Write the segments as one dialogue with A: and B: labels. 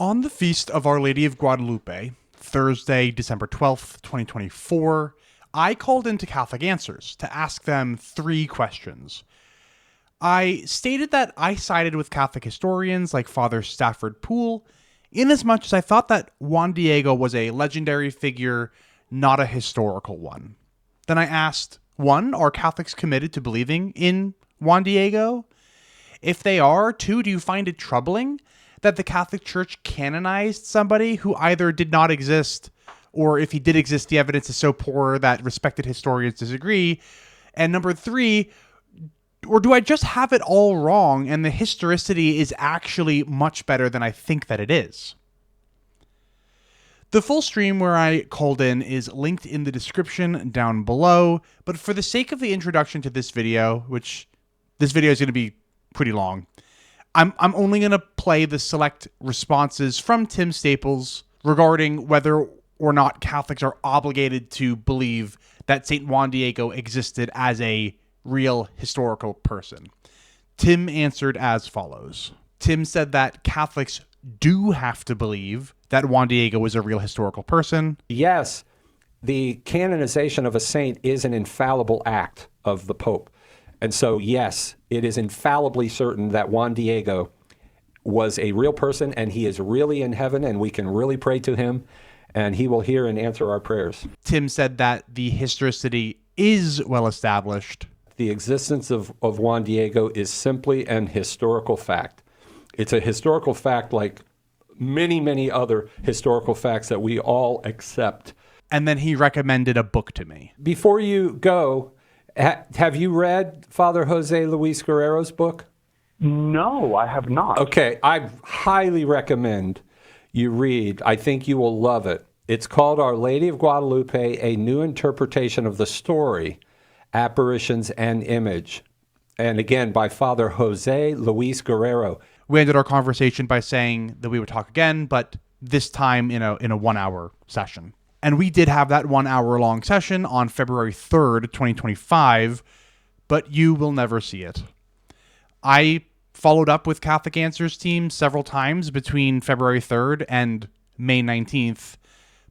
A: On the feast of Our Lady of Guadalupe, Thursday, December 12th, 2024, I called into Catholic Answers to ask them 3 questions. I stated that I sided with Catholic historians like Father Stafford Poole, inasmuch as I thought that Juan Diego was a legendary figure, not a historical one. Then I asked, 1, are Catholics committed to believing in Juan Diego? If they are, 2, do you find it troubling that the Catholic Church canonized somebody who either did not exist, or if he did exist, the evidence is so poor that respected historians disagree? And number 3, or do I just have it all wrong and the historicity is actually much better than I think that it is? The full stream where I called in is linked in the description down below, but for the sake of the introduction to this video, which this video is going to be pretty long, I'm only going to play the select responses from Tim Staples regarding whether or not Catholics are obligated to believe that St. Juan Diego existed as a real historical person. Tim answered as follows. Tim said that Catholics do have to believe that Juan Diego was a real historical person.
B: Yes, the canonization of a saint is an infallible act of the Pope. And so, yes, it is infallibly certain that Juan Diego was a real person and he is really in heaven and we can really pray to him and he will hear and answer our prayers.
A: Tim said that the historicity is well established.
B: The existence of Juan Diego is simply an historical fact. It's a historical fact like many, many other historical facts that we all accept.
A: And then he recommended a book to me.
B: Before you go, have you read Father Jose Luis Guerrero's book?
C: No, I have not.
B: Okay, I highly recommend you read. I think you will love it. It's called Our Lady of Guadalupe, A New Interpretation of the Story, Apparitions and Image. And again, by Father Jose Luis Guerrero.
A: We ended our conversation by saying that we would talk again, but this time in a 1-hour session. And we did have that 1-hour-long session on February 3rd, 2025, but you will never see it. I followed up with Catholic Answers team several times between February 3rd and May 19th,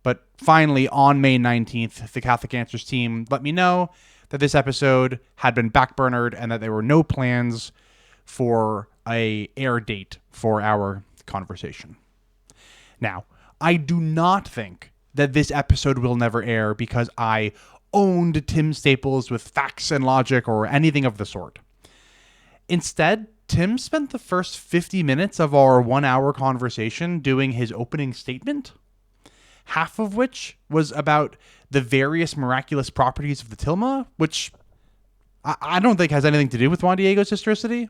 A: but finally on May 19th, the Catholic Answers team let me know that this episode had been backburnered and that there were no plans for a air date for our conversation. Now, I do not think that this episode will never air because I owned Tim Staples with facts and logic or anything of the sort. Instead, Tim spent the first 50 minutes of our 1-hour conversation doing his opening statement, half of which was about the various miraculous properties of the tilma, which I don't think has anything to do with Juan Diego's historicity.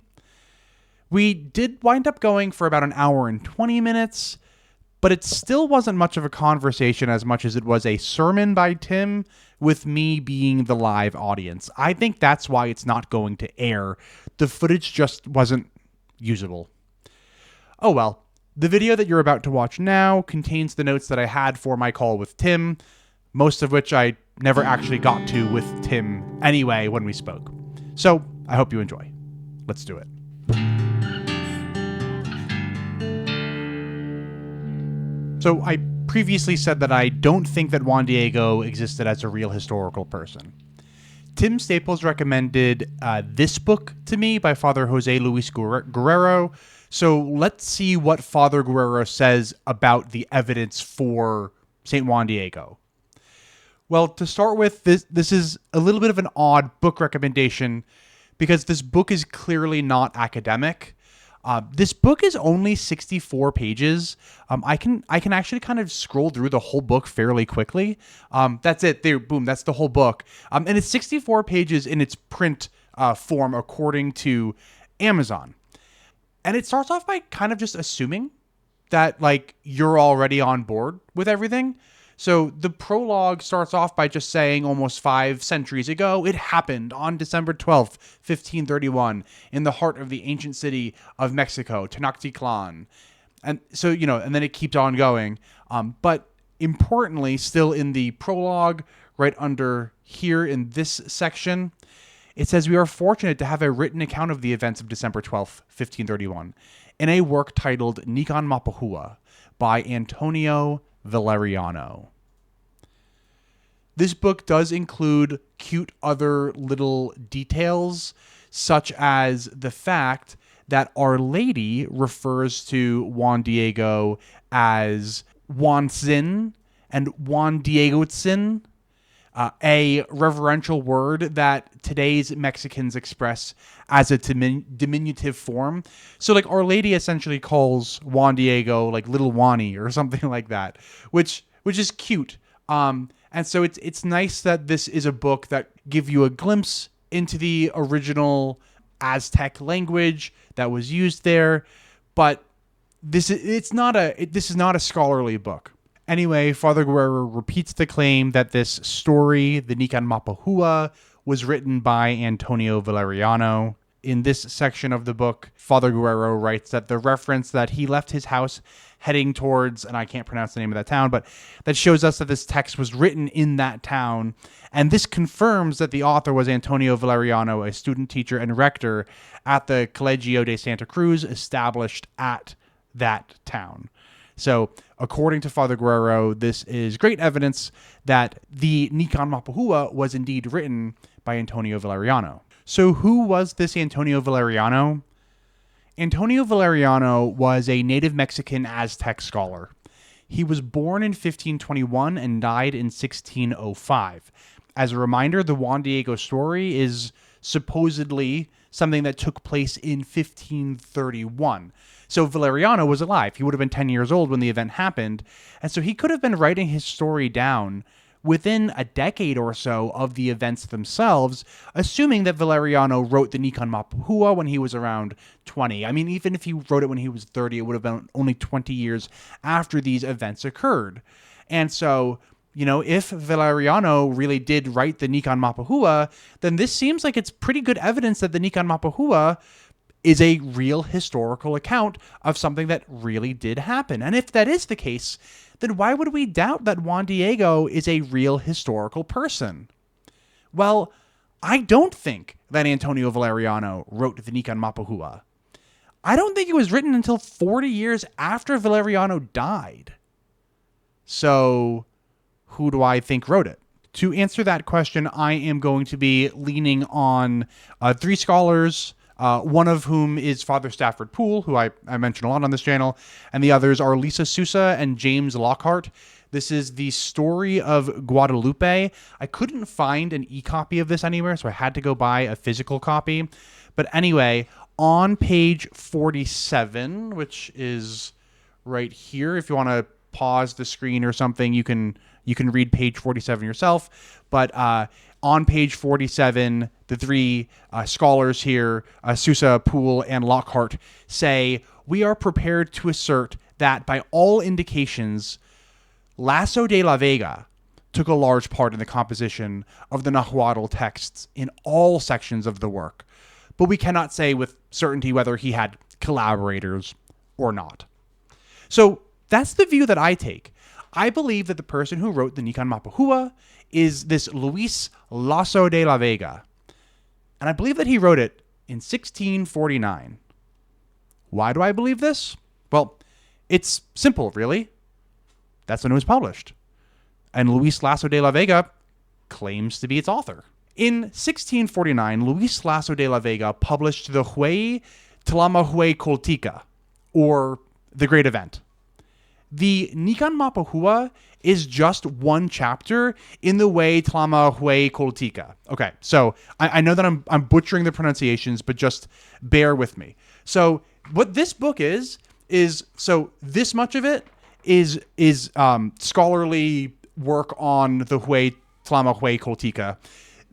A: We did wind up going for about 1 hour and 20 minutes, but it still wasn't much of a conversation as much as it was a sermon by Tim with me being the live audience. I think that's why it's not going to air. The footage just wasn't usable. Oh well, the video that you're about to watch now contains the notes that I had for my call with Tim, most of which I never actually got to with Tim anyway when we spoke. So I hope you enjoy. Let's do it. So I previously said that I don't think that Juan Diego existed as a real historical person. Tim Staples recommended this book to me by Father Jose Luis Guerrero. So let's see what Father Guerrero says about the evidence for St. Juan Diego. Well, to start with, this is a little bit of an odd book recommendation because this book is clearly not academic. This book is only 64 pages. I can actually kind of scroll through the whole book fairly quickly. That's it. There, boom, that's the whole book. And it's 64 pages in its print form according to Amazon. And it starts off by kind of just assuming that like you're already on board with everything. So the prologue starts off by just saying almost 5 centuries ago, it happened on December 12th, 1531, in the heart of the ancient city of Mexico, Tenochtitlan. And so, and then it keeps on going. But importantly, still in the prologue, right under here in this section, it says, "We are fortunate to have a written account of the events of December 12th, 1531, in a work titled Nican Mopohua, by Antonio Valeriano. This book does include cute other little details, such as the fact that Our Lady refers to Juan Diego as Juan Sin and Juan Diegotzin, a reverential word that today's Mexicans express as a diminutive form. So like Our Lady essentially calls Juan Diego like Little Juani or something like that, which is cute. And so it's nice that this is a book that give you a glimpse into the original Aztec language that was used there, but this is not a scholarly book. Anyway, Father Guerrero repeats the claim that this story, the Nican Mopohua, was written by Antonio Valeriano. In this section of the book, Father Guerrero writes that the reference that he left his house heading towards, and I can't pronounce the name of that town, but that shows us that this text was written in that town. And this confirms that the author was Antonio Valeriano, a student teacher and rector at the Colegio de Santa Cruz, established at that town. So, according to Father Guerrero, this is great evidence that the Nican Mopohua was indeed written by Antonio Valeriano. So, who was this Antonio Valeriano? Antonio Valeriano was a native Mexican Aztec scholar. He was born in 1521 and died in 1605. As a reminder, the Juan Diego story is supposedly something that took place in 1531. So Valeriano was alive. He would have been 10 years old when the event happened. And so he could have been writing his story down within a decade or so of the events themselves, assuming that Valeriano wrote the Nican Mopohua when he was around 20. I mean, even if he wrote it when he was 30, it would have been only 20 years after these events occurred. And so, you know, if Valeriano really did write the Nican Mopohua, then this seems like it's pretty good evidence that the Nican Mopohua is a real historical account of something that really did happen. And if that is the case, then why would we doubt that Juan Diego is a real historical person? Well, I don't think that Antonio Valeriano wrote the Nican Mopohua. I don't think it was written until 40 years after Valeriano died. So, who do I think wrote it? To answer that question, I am going to be leaning on three scholars, one of whom is Father Stafford Poole, who I mention a lot on this channel, and the others are Lisa Sousa and James Lockhart. This is the story of Guadalupe. I couldn't find an e-copy of this anywhere, so I had to go buy a physical copy. But anyway, on page 47, which is right here, if you want to pause the screen or something, you can read page 47 yourself. But on page 47, the three scholars here, Sousa, Poole, and Lockhart, say, "We are prepared to assert that by all indications, Lasso de la Vega took a large part in the composition of the Nahuatl texts in all sections of the work, but we cannot say with certainty whether he had collaborators or not." So that's the view that I take. I believe that the person who wrote the Nican Mopohua is this Luis Lasso de la Vega. And I believe that he wrote it in 1649. Why do I believe this? Well, it's simple, really. That's when it was published. And Luis Lasso de la Vega claims to be its author. In 1649, Luis Lasso de la Vega published the Huei tlamahuicoltica, or the Great Event. The Nican Mopohua is just one chapter in the Huei tlamahuicoltica. Okay, so I know that I'm butchering the pronunciations, but just bear with me. So what this book is so this much of it is scholarly work on the Huei tlamahuicoltica.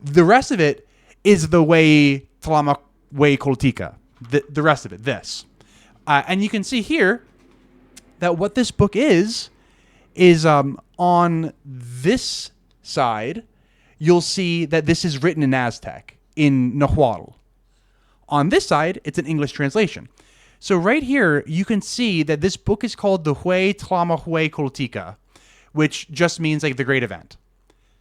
A: The rest of it is the Huei tlamahuicoltica. The rest of it, this. And you can see here that what this book is on this side, you'll see that this is written in Aztec, in Nahuatl. On this side, it's an English translation. So right here, you can see that this book is called the Huei tlamahuicoltica, which just means like the Great Event.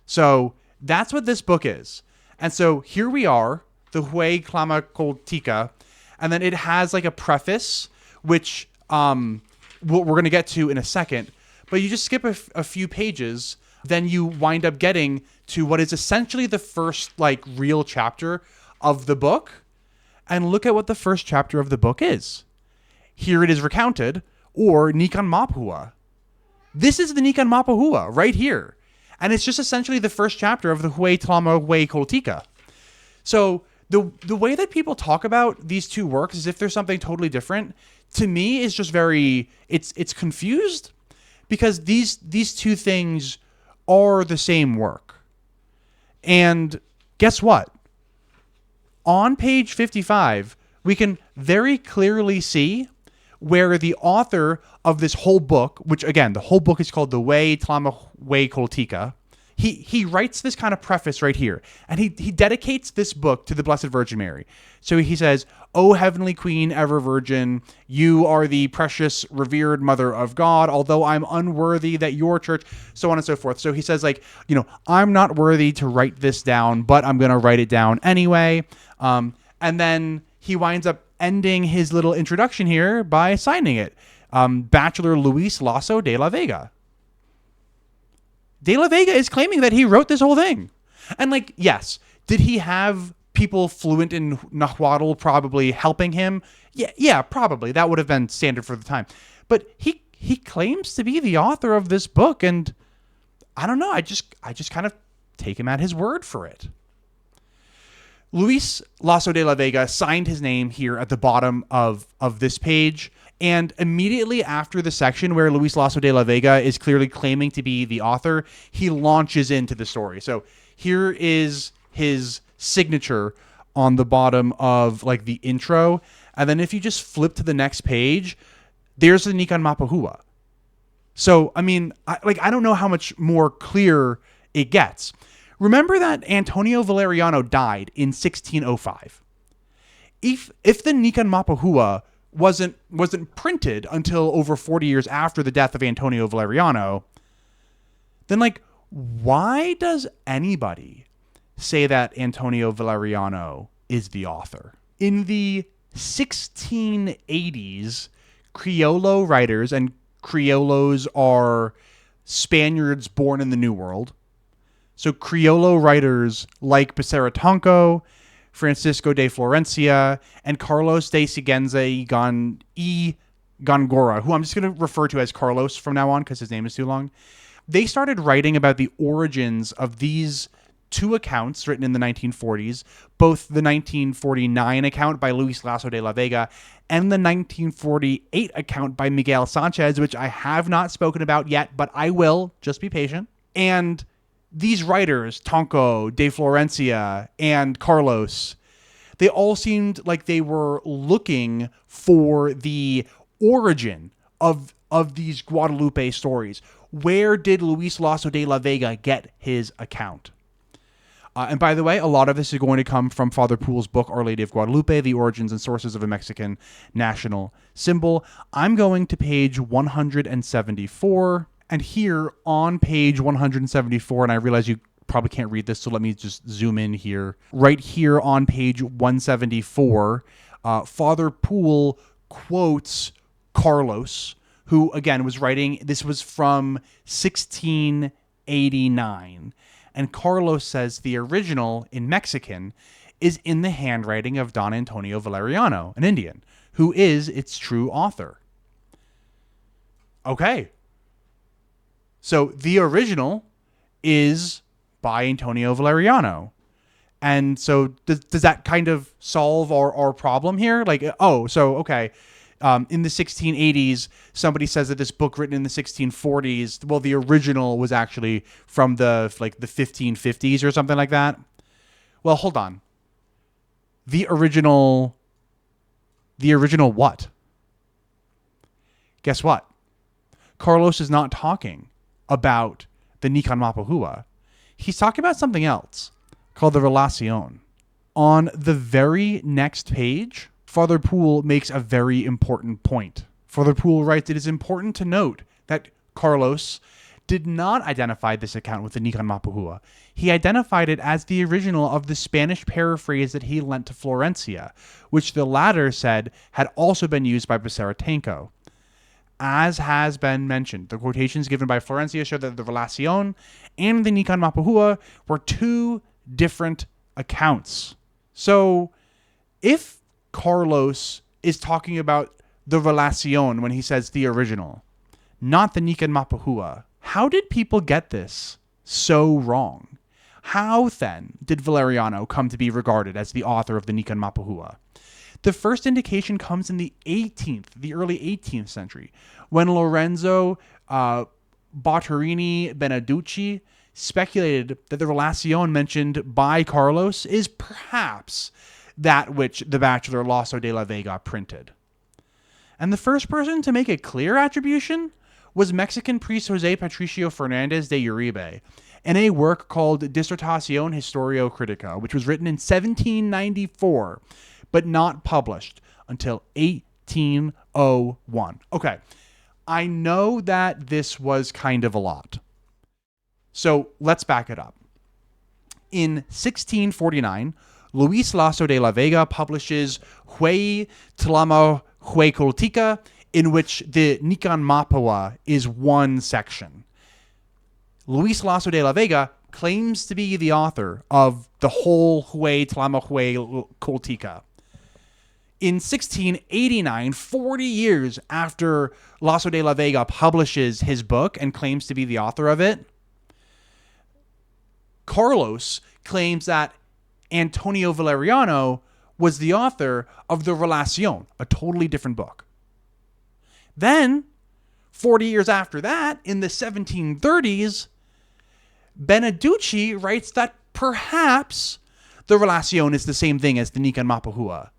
A: So that's what this book is. And so here we are, the Huei tlamahuicoltica, and then it has like a preface, which we're going to get to in a second. But you just skip a few pages, then you wind up getting to what is essentially the first like real chapter of the book. And look at what the first chapter of the book is. Here it is recounted, or Nican Mopohua. This is the Nican Mopohua right here. And it's just essentially the first chapter of the Huei tlamahuicoltica. So the way that people talk about these two works as if there's something totally different, to me is just very, it's confused, because these two things are the same work. And guess what? On page 55, we can very clearly see where the author of this whole book, which again, the whole book is called the Huei tlamahuicoltica, he writes this kind of preface right here, and he dedicates this book to the Blessed Virgin Mary. So he says, "O Heavenly Queen, ever Virgin, you are the precious, revered Mother of God, although I'm unworthy that your church," so on and so forth. So he says, like, I'm not worthy to write this down, but I'm going to write it down anyway. And then he winds up ending his little introduction here by signing it. Bachelor Luis Lasso de la Vega. De la Vega is claiming that he wrote this whole thing. And like, yes, did he have people fluent in Nahuatl probably helping him? Yeah, probably. That would have been standard for the time. But he claims to be the author of this book, and I don't know, I just kind of take him at his word for it. Luis Lasso de la Vega signed his name here at the bottom of this page. And immediately after the section where Luis Lasso de la Vega is clearly claiming to be the author, he launches into the story. So here is his signature on the bottom of like the intro. And then if you just flip to the next page, there's the Nican Mopohua. So, I mean, I don't know how much more clear it gets. Remember that Antonio Valeriano died in 1605. If the Nican Mopohua wasn't printed until over 40 years after the death of Antonio Valeriano, then like, why does anybody say that Antonio Valeriano is the author? In the 1680s, Criollo writers, and Criollos are Spaniards born in the New World. So Criollo writers like Becerra Francisco de Florencia, and Carlos de Sigüenza y Góngora, who I'm just going to refer to as Carlos from now on because his name is too long. They started writing about the origins of these two accounts written in the 1940s, both the 1949 account by Luis Lasso de la Vega and the 1948 account by Miguel Sanchez, which I have not spoken about yet, but I will. Just be patient. And these writers, Tonco, De Florencia, and Carlos, they all seemed like they were looking for the origin of these Guadalupe stories. Where did Luis Lasso de la Vega get his account? And by the way, a lot of this is going to come from Father Poole's book, Our Lady of Guadalupe, The Origins and Sources of a Mexican National Symbol. I'm going to page 174. And here on page 174, and I realize you probably can't read this, so let me just zoom in here. Right here on page 174, Father Poole quotes Carlos, who, again, was writing, this was from 1689. And Carlos says the original in Mexican is in the handwriting of Don Antonio Valeriano, an Indian, who is its true author. Okay. So the original is by Antonio Valeriano. And so does that kind of solve our problem here? Like, okay. In the 1680s, somebody says that this book written in the 1640s, well, the original was actually from the 1550s or something like that. Well, hold on. The original what? Guess what? Carlos is not talking about the Nican Mopohua. He's talking about something else called the Relación. On the very next page, Father Poole makes a very important point. Father Poole writes, "It is important to note that Carlos did not identify this account with the Nican Mopohua. He identified it as the original of the Spanish paraphrase that he lent to Florencia, which the latter said had also been used by Becerra. As has been mentioned, the quotations given by Florencia show that the Relación and the Nican Mopohua were two different accounts. So if Carlos is talking about the Relación when he says the original, not the Nican Mopohua, how did people get this so wrong? How then did Valeriano come to be regarded as the author of the Nican Mopohua? The first indication comes in the early 18th century, when Lorenzo Botterini Beneducci speculated that the Relación mentioned by Carlos is perhaps that which the bachelor Lasso de la Vega printed. And the first person to make a clear attribution was Mexican priest Jose Patricio Fernandez de Uribe in a work called Dissertación Historiocritica, which was written in 1794, but not published until 1801. Okay, I know that this was kind of a lot. So let's back it up. In 1649, Luis Lasso de la Vega publishes Huei tlamahuicoltica, in which the Nican Mopohua is one section. Luis Lasso de la Vega claims to be the author of the whole Huei tlamahuicoltica. In 1689, 40 years after Lasso de la Vega publishes his book and claims to be the author of it, Carlos claims that Antonio Valeriano was the author of the Relación, a totally different book. Then, 40 years after that, in the 1730s, Beneducci writes that perhaps the Relación is the same thing as the Nican Mopohua.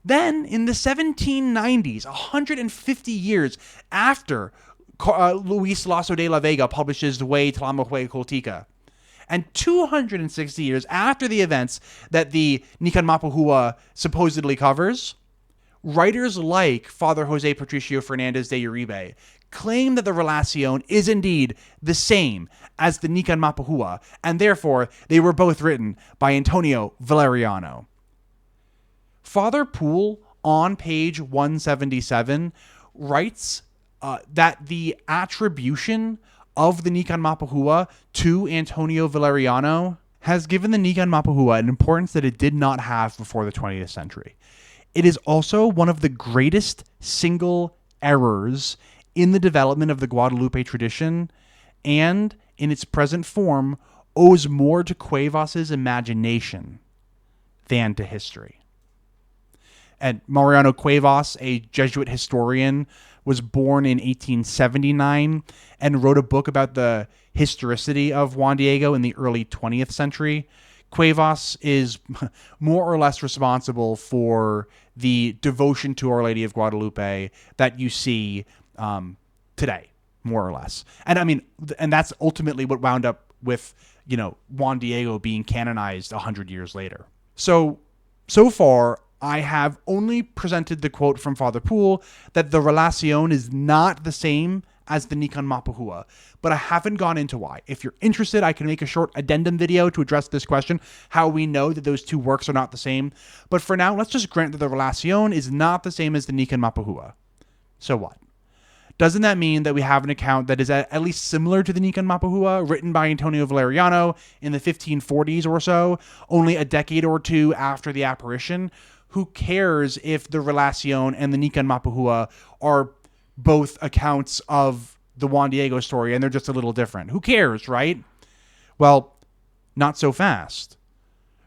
A: Then, in the 1790s, 150 years after Luis Lasso de la Vega publishes Huei tlamahuicoltica, and 260 years after the events that the Nican Mopohua supposedly covers, writers like Father Jose Patricio Fernandez de Uribe claim that the Relación is indeed the same as the Nican Mopohua, and therefore they were both written by Antonio Valeriano. Father Poole, on page 177, writes that the attribution of the Nican Mopohua to Antonio Valeriano has given the Nican Mopohua an importance that it did not have before the 20th century. It is also one of the greatest single errors in the development of the Guadalupe tradition, and in its present form owes more to Cuevas's imagination than to history. And Mariano Cuevas, a Jesuit historian, was born in 1879 and wrote a book about the historicity of Juan Diego in the early 20th century. Cuevas is more or less responsible for the devotion to Our Lady of Guadalupe that you see today, more or less. And I mean, and that's ultimately what wound up with, Juan Diego being canonized 100 years later. So far, I have only presented the quote from Father Poole that the Relación is not the same as the Nican Mopohua, but I haven't gone into why. If you're interested, I can make a short addendum video to address this question, how we know that those two works are not the same. But for now, let's just grant that the Relación is not the same as the Nican Mopohua. So what? Doesn't that mean that we have an account that is at least similar to the Nican Mopohua, written by Antonio Valeriano in the 1540s or so, only a decade or two after the apparition? Who cares if the Relación and the Nican Mopohua are both accounts of the Juan Diego story and they're just a little different? Who cares, right? Well, not so fast.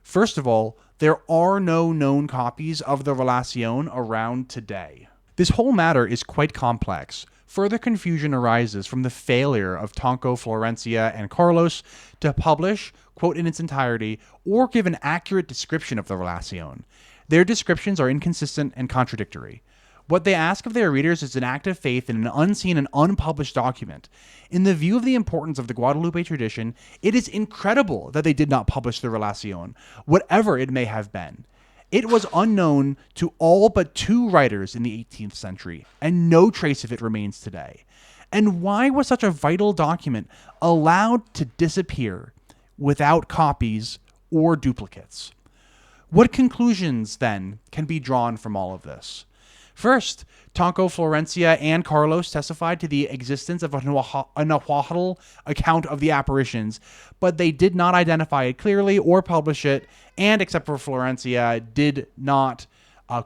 A: First of all, there are no known copies of the Relación around today. This whole matter is quite complex. Further confusion arises from the failure of Tonco, Florencia, and Carlos to publish, quote in its entirety, or give an accurate description of the Relación. Their descriptions are inconsistent and contradictory. What they ask of their readers is an act of faith in an unseen and unpublished document. In the view of the importance of the Guadalupe tradition, it is incredible that they did not publish the Relación, whatever it may have been. It was unknown to all but two writers in the 18th century, and no trace of it remains today. And why was such a vital document allowed to disappear without copies or duplicates? What conclusions, then, can be drawn from all of this? First, Tonko, Florencia, and Carlos testified to the existence of a Nahuatl account of the apparitions, but they did not identify it clearly or publish it, and except for Florencia, did not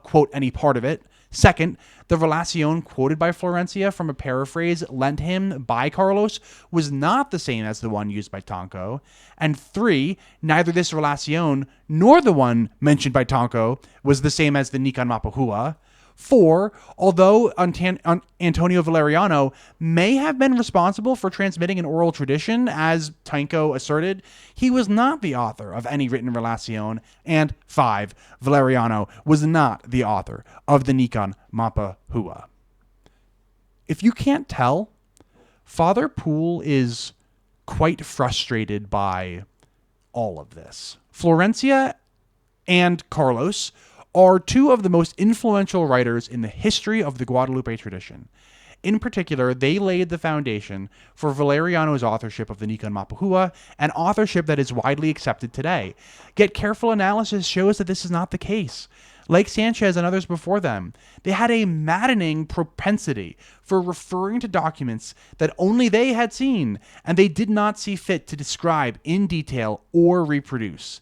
A: quote any part of it. Second, the relacion quoted by Florencia from a paraphrase lent him by Carlos was not the same as the one used by Tonko. And three, neither this relacion nor the one mentioned by Tonko was the same as the Nican Mopohua. 4, although Antonio Valeriano may have been responsible for transmitting an oral tradition, as Tonko asserted, he was not the author of any written relacion. And 5, Valeriano was not the author of the Nican Mopohua. If you can't tell, Father Poole is quite frustrated by all of this. Florencia and Carlos are two of the most influential writers in the history of the Guadalupe tradition. In particular, they laid the foundation for Valeriano's authorship of the Nican Mopohua, an authorship that is widely accepted today. Yet careful analysis shows that this is not the case. Like Sanchez and others before them, they had a maddening propensity for referring to documents that only they had seen, and they did not see fit to describe in detail or reproduce.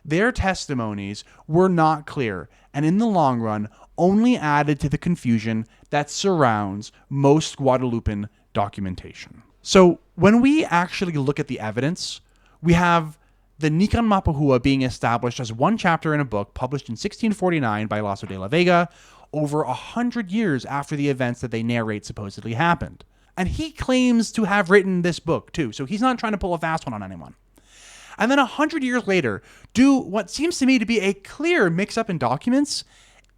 A: Their testimonies were not clear, and in the long run, only added to the confusion that surrounds most Guadalupan documentation. So when we actually look at the evidence, we have the Nican Mopohua being established as one chapter in a book published in 1649 by Lasso de la Vega, over 100 years after the events that they narrate supposedly happened. And he claims to have written this book too, so he's not trying to pull a fast one on anyone. And then 100 years later, do what seems to me to be a clear mix-up in documents.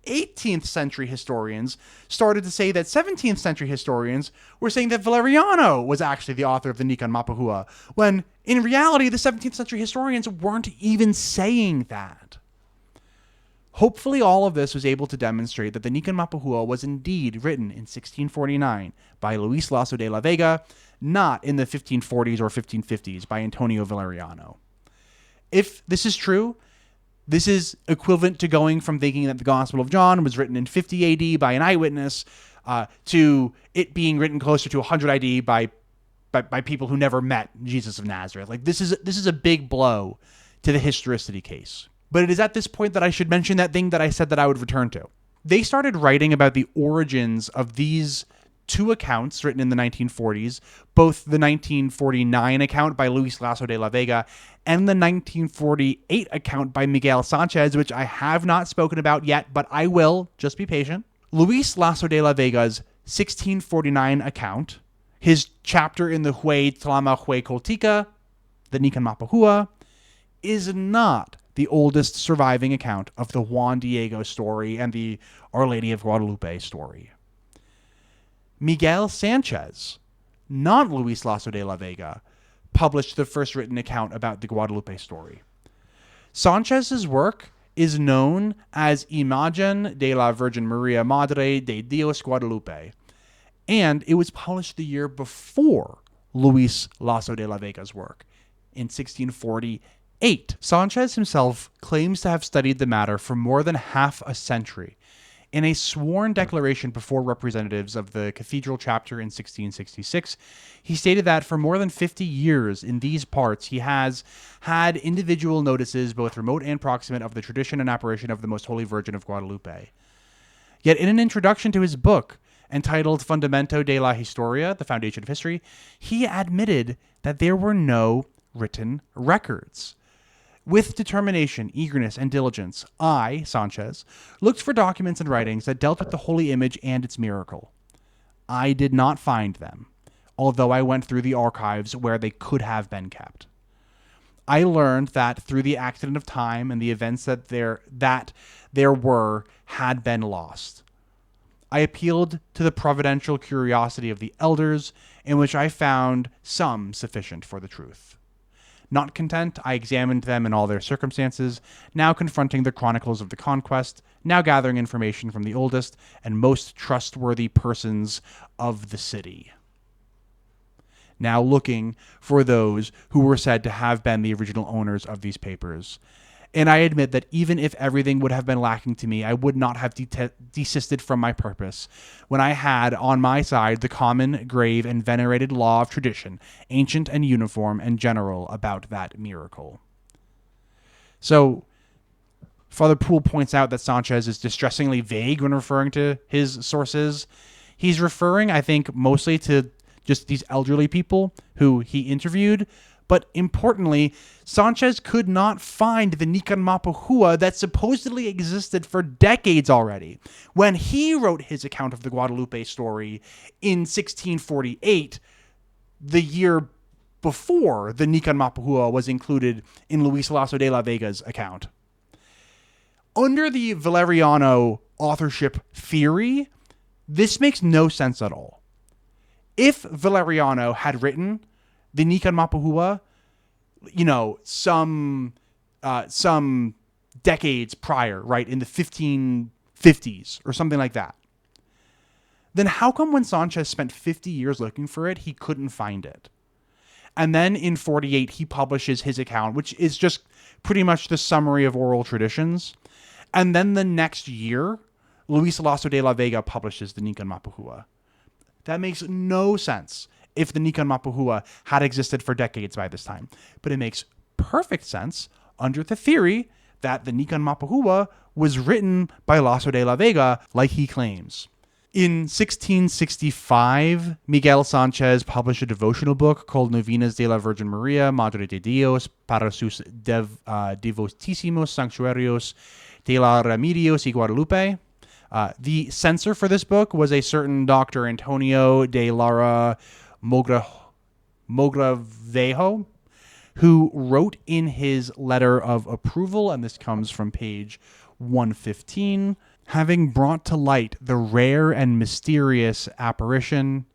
A: 18th century historians started to say that 17th century historians were saying that Valeriano was actually the author of the Nican Mopohua, when in reality the 17th century historians weren't even saying that. Hopefully all of this was able to demonstrate that the Nican Mopohua was indeed written in 1649 by Luis Lasso de la Vega, not in the 1540s or 1550s by Antonio Valeriano. If this is true, this is equivalent to going from thinking that the Gospel of John was written in 50 AD by an eyewitness to it being written closer to 100 AD by people who never met Jesus of Nazareth. Like this is a big blow to the historicity case. But it is at this point that I should mention that thing that I said that I would return to. They started writing about the origins of these two accounts written in the 1940s, both the 1949 account by Luis Lasso de la Vega and the 1948 account by Miguel Sanchez, which I have not spoken about yet, but I will. Just be patient. Luis Lasso de la Vega's 1649 account, his chapter in the Huei tlamahuicoltica, the Nican Mopohua, is not the oldest surviving account of the Juan Diego story and the Our Lady of Guadalupe story. Miguel Sanchez, not Luis Lasso de la Vega, published the first written account about the Guadalupe story. Sanchez's work is known as Imagen de la Virgen María Madre de Dios Guadalupe, and it was published the year before Luis Lasso de la Vega's work, in 1648. Sanchez himself claims to have studied the matter for more than half a century. In a sworn declaration before representatives of the cathedral chapter in 1666, he stated that for more than 50 years in these parts, he has had individual notices, both remote and proximate, of the tradition and apparition of the Most Holy Virgin of Guadalupe. Yet in an introduction to his book, entitled Fundamento de la Historia, The Foundation of History, he admitted that there were no written records. With determination, eagerness, and diligence, I, Sanchez, looked for documents and writings that dealt with the holy image and its miracle. I did not find them, although I went through the archives where they could have been kept. I learned that through the accident of time and the events that there were had been lost. I appealed to the providential curiosity of the elders, in which I found some sufficient for the truth. Not content, I examined them in all their circumstances, now confronting the chronicles of the conquest, now gathering information from the oldest and most trustworthy persons of the city, now looking for those who were said to have been the original owners of these papers, And I admit that even if everything would have been lacking to me, I would not have desisted from my purpose when I had on my side the common, grave, and venerated law of tradition, ancient and uniform and general about that miracle. So Father Poole points out that Sanchez is distressingly vague when referring to his sources. He's referring, I think, mostly to just these elderly people who he interviewed. But importantly, Sanchez could not find the Nican Mopohua that supposedly existed for decades already. When he wrote his account of the Guadalupe story in 1648, the year before the Nican Mopohua was included in Luis Lasso de la Vega's account. Under the Valeriano authorship theory, this makes no sense at all. If Valeriano had written the Nican Mopohua, some decades prior, right, in the 1550s or something like that, then how come when Sanchez spent 50 years looking for it, he couldn't find it? And then in 48, he publishes his account, which is just pretty much the summary of oral traditions. And then the next year, Luis Lasso de la Vega publishes the Nican Mopohua. That makes no sense if the Nican Mopohua had existed for decades by this time. But it makes perfect sense under the theory that the Nican Mopohua was written by Lasso de la Vega, like he claims. In 1665, Miguel Sanchez published a devotional book called Novenas de la Virgen Maria, Madre de Dios, para sus devotísimos sanctuarios de la Remedios y Guadalupe. The censor for this book was a certain Dr. Antonio de Lara Mogravejo, who wrote in his letter of approval, and this comes from page 115, having brought to light the rare and mysterious apparition,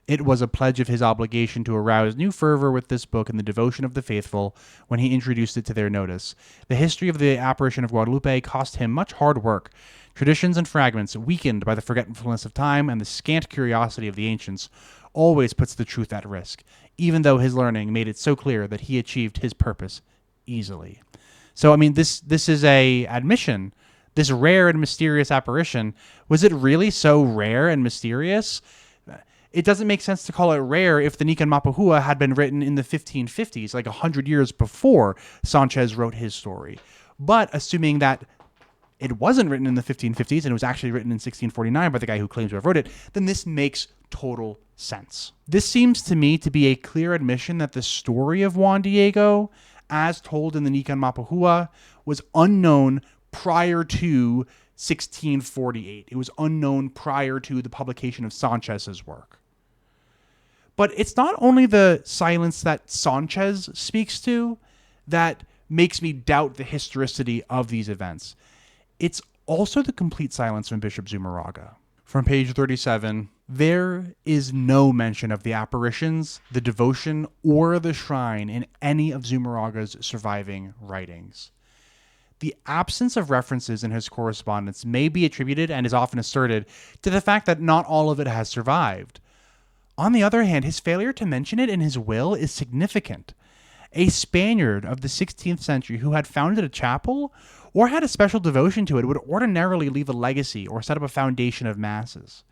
A: it was a pledge of his obligation to arouse new fervor with this book in the devotion of the faithful when he introduced it to their notice. The history of the apparition of Guadalupe cost him much hard work. Traditions and fragments, weakened by the forgetfulness of time and the scant curiosity of the ancients, always puts the truth at risk, even though his learning made it so clear that he achieved his purpose easily. So, I mean, this is a admission. This rare and mysterious apparition, was it really so rare and mysterious? It doesn't make sense to call it rare if the Nican Mopohua had been written in the 1550s, like 100 years before Sanchez wrote his story. But assuming that it wasn't written in the 1550s and it was actually written in 1649 by the guy who claims to have wrote it, then this makes total sense. This seems to me to be a clear admission that the story of Juan Diego, as told in the Nican Mopohua, was unknown prior to 1648. It was unknown prior to the publication of Sanchez's work. But it's not only the silence that Sanchez speaks to that makes me doubt the historicity of these events. It's also the complete silence from Bishop Zumarraga. From page 37, there is no mention of the apparitions, the devotion, or the shrine in any of Zumarraga's surviving writings. The absence of references in his correspondence may be attributed, and is often asserted, to the fact that not all of it has survived. On the other hand, his failure to mention it in his will is significant. A Spaniard of the 16th century who had founded a chapel or had a special devotion to it would ordinarily leave a legacy or set up a foundation of masses.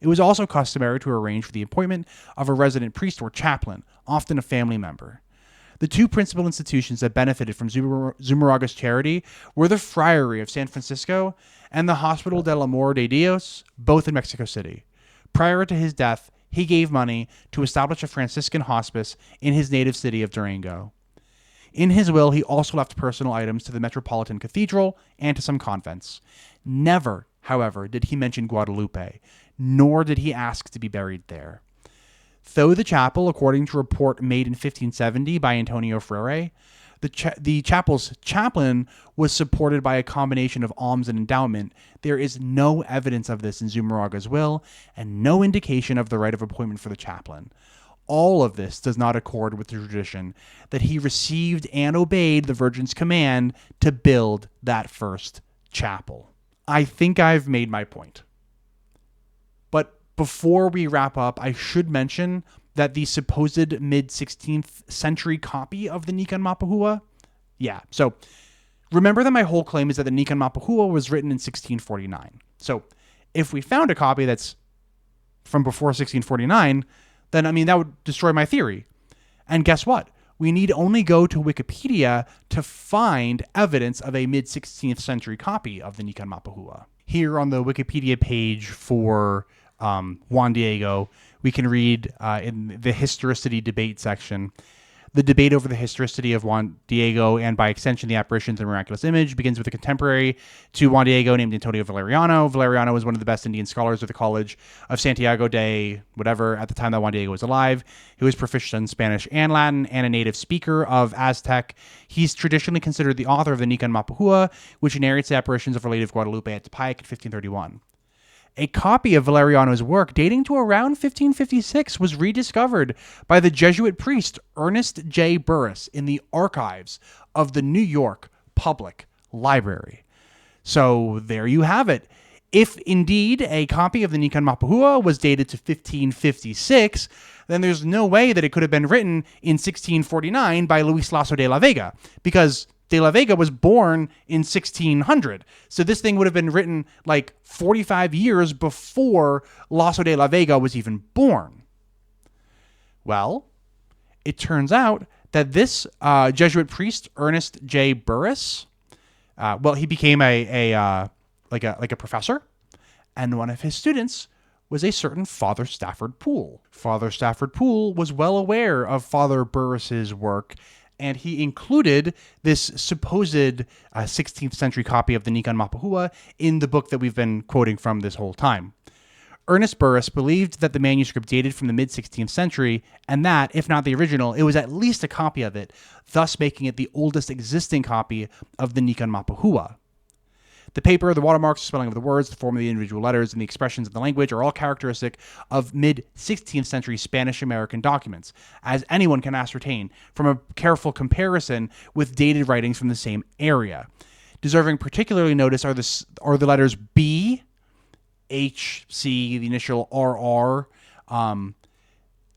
A: It was also customary to arrange for the appointment of a resident priest or chaplain, often a family member. The two principal institutions that benefited from Zumarraga's charity were the Friary of San Francisco and the Hospital del Amor de Dios, both in Mexico City. Prior to his death, he gave money to establish a Franciscan hospice in his native city of Durango. In his will, he also left personal items to the Metropolitan Cathedral and to some convents. Never, however, did he mention Guadalupe, nor did he ask to be buried there. Though the chapel, according to a report made in 1570 by Antonio Freire, the chapel's chaplain was supported by a combination of alms and endowment, there is no evidence of this in Zumarraga's will, and no indication of the right of appointment for the chaplain. All of this does not accord with the tradition that he received and obeyed the Virgin's command to build that first chapel. I think I've made my point. But before we wrap up, I should mention that the supposed mid-16th century copy of the Nican Mopohua, so Remember that my whole claim is that the Nican Mopohua was written in 1649. So if we found a copy that's from before 1649, then, I mean, that would destroy my theory. And guess what? We need only go to Wikipedia to find evidence of a mid-16th century copy of the Nican Mopohua. Here on the Wikipedia page for Juan Diego, we can read in the historicity debate section, the debate over the historicity of Juan Diego and by extension the apparitions and miraculous image begins with a contemporary to Juan Diego named Antonio Valeriano. Valeriano was one of the best Indian scholars of the College of Santiago de whatever at the time that Juan Diego was alive. He was proficient in Spanish and Latin and a native speaker of Aztec. He's traditionally considered the author of the Nican Mopohua, which narrates the apparitions of Our Lady of Guadalupe at Tepayac in 1531. A copy of Valeriano's work dating to around 1556 was rediscovered by the Jesuit priest Ernest J. Burris in the archives of the New York Public Library. So there you have it. If indeed a copy of the Nican Mopohua was dated to 1556, then there's no way that it could have been written in 1649 by Luis Lasso de la Vega, because De la Vega was born in 1600. So this thing would have been written like 45 years before Lasso de la Vega was even born. Well, it turns out that this Jesuit priest, Ernest J. Burris, he became a professor, and one of his students was a certain Father Stafford Poole. Father Stafford Poole was well aware of Father Burris's work, and he included this supposed 16th century copy of the Nican Mopohua in the book that we've been quoting from this whole time. Ernest Burris believed that the manuscript dated from the mid-16th century, and that, if not the original, it was at least a copy of it, thus making it the oldest existing copy of the Nican Mopohua. The paper, the watermarks, the spelling of the words, the form of the individual letters, and the expressions of the language are all characteristic of mid-16th century Spanish-American documents, as anyone can ascertain from a careful comparison with dated writings from the same area. Deserving particularly notice are the letters B, H, C, the initial RR,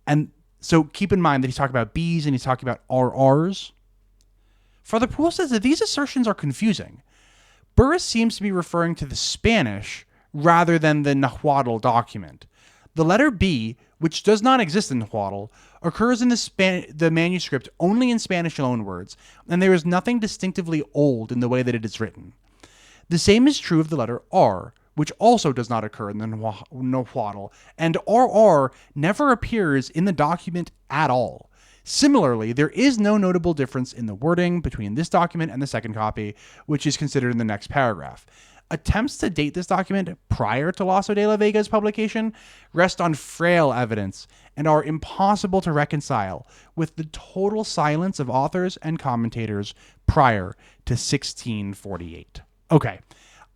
A: and so keep in mind that he's talking about B's and he's talking about RRs. Father Poole says that these assertions are confusing. Burris seems to be referring to the Spanish rather than the Nahuatl document. The letter B, which does not exist in Nahuatl, occurs in the manuscript only in Spanish loanwords, and there is nothing distinctively old in the way that it is written. The same is true of the letter R, which also does not occur in the Nahuatl, and RR never appears in the document at all. Similarly, there is no notable difference in the wording between this document and the second copy, which is considered in the next paragraph. Attempts to date this document prior to Lasso de la Vega's publication rest on frail evidence and are impossible to reconcile with the total silence of authors and commentators prior to 1648. Okay,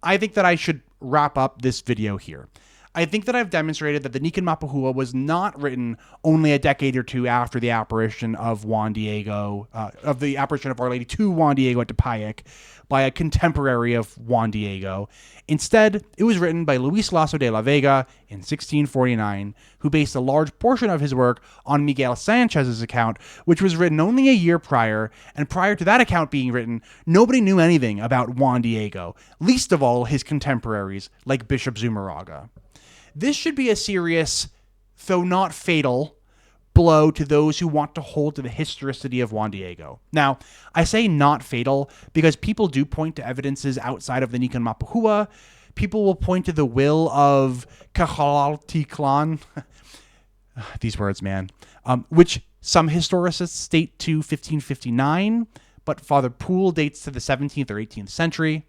A: I think that I should wrap up this video here. I think that I've demonstrated that the Nican Mopohua was not written only a decade or two after the apparition of Juan Diego, of the apparition of Our Lady to Juan Diego at Tepayac by a contemporary of Juan Diego. Instead, it was written by Luis Lasso de la Vega in 1649, who based a large portion of his work on Miguel Sanchez's account, which was written only a year prior, and prior to that account being written, nobody knew anything about Juan Diego, least of all his contemporaries like Bishop Zumarraga. This should be a serious, though not fatal, blow to those who want to hold to the historicity of Juan Diego. Now, I say not fatal because people do point to evidences outside of the Nican Mopohua. People will point to the will of Cajalalticlan, these words, man, which some historicists state to 1559, but Father Poole dates to the 17th or 18th century.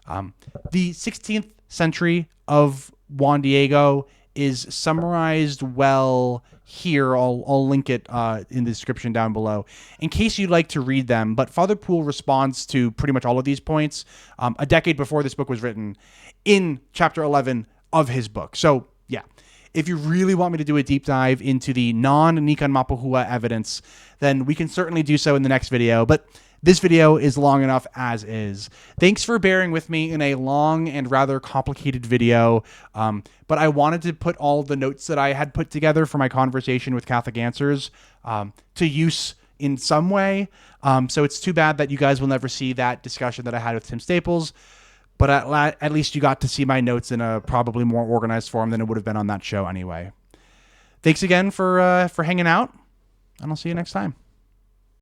A: The 16th century of Juan Diego is summarized well here. I'll link it in the description down below in case you'd like to read them. But Father Poole responds to pretty much all of these points a decade before this book was written in chapter 11 of his book. So yeah, if you really want me to do a deep dive into the non-Nican Mopohua evidence, then we can certainly do so in the next video. But this video is long enough as is. Thanks for bearing with me in a long and rather complicated video, but I wanted to put all the notes that I had put together for my conversation with Catholic Answers to use in some way. So it's too bad that you guys will never see that discussion that I had with Tim Staples. But at least you got to see my notes in a probably more organized form than it would have been on that show anyway. Thanks again for hanging out, and I'll see you next time.